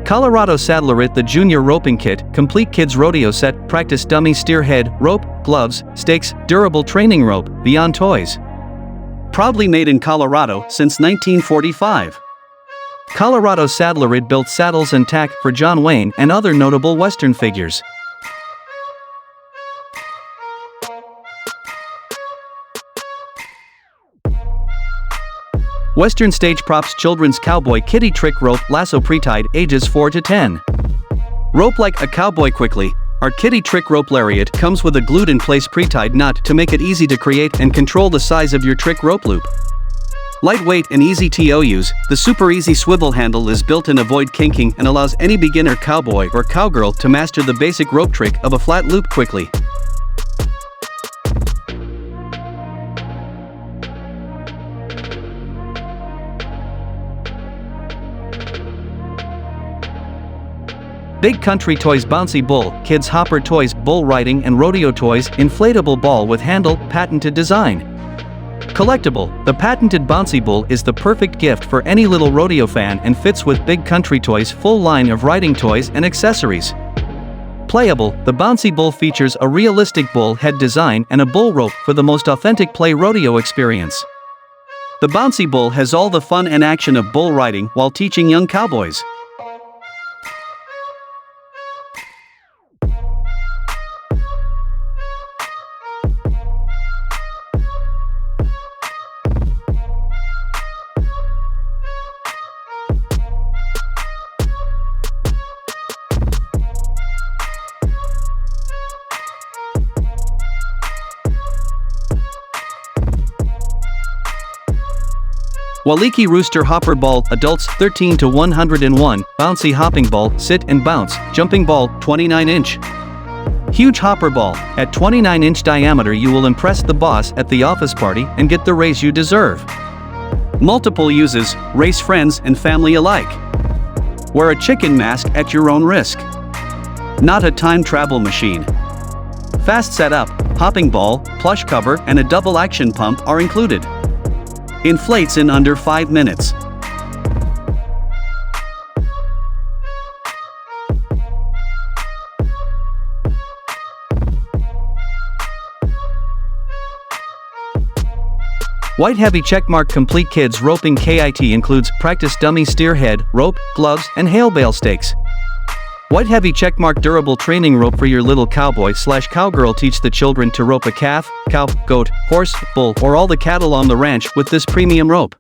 Colorado Saddlery, the Junior Roping Kit, complete kids rodeo set, practice dummy steer head, rope, gloves, stakes, durable training rope, beyond toys. Proudly made in Colorado since 1945. Colorado Saddlery built saddles and tack for John Wayne and other notable Western figures. Western Stage Props Children's Cowboy Kiddie Trick Rope Lasso Pre-tied, ages 4 to 10. Rope like a cowboy quickly. Our Kiddie Trick Rope Lariat comes with a glued-in-place pre-tied knot to make it easy to create and control the size of your trick rope loop. Lightweight and easy to use, the super easy swivel handle is built in avoid kinking and allows any beginner cowboy or cowgirl to master the basic rope trick of a flat loop quickly. Big Country Toys Bouncy Bull, Kids Hopper Toys, Bull Riding and Rodeo Toys, Inflatable Ball with Handle, Patented Design. Collectible, the patented Bouncy Bull is the perfect gift for any little rodeo fan and fits with Big Country Toys' full line of riding toys and accessories. Playable, the Bouncy Bull features a realistic bull head design and a bull rope for the most authentic play rodeo experience. The Bouncy Bull has all the fun and action of bull riding while teaching young cowboys. WALIKI Rooster Hopper Ball, adults 13 to 101, Bouncy Hopping Ball, sit and bounce, jumping ball, 29-inch. Huge hopper ball, at 29-inch diameter you will impress the boss at the office party and get the raise you deserve. Multiple uses, race friends and family alike. Wear a chicken mask at your own risk. Not a time travel machine. Fast setup, hopping ball, plush cover and a double action pump are included. Inflates in under 5 minutes. White Heavy Checkmark Complete Kids Roping Kit includes practice dummy steer head, rope, gloves, and hail bale stakes. White Heavy Checkmark Durable Training Rope for your little cowboy/cowgirl. Teach the children to rope a calf, cow, goat, horse, bull, or all the cattle on the ranch with this premium rope.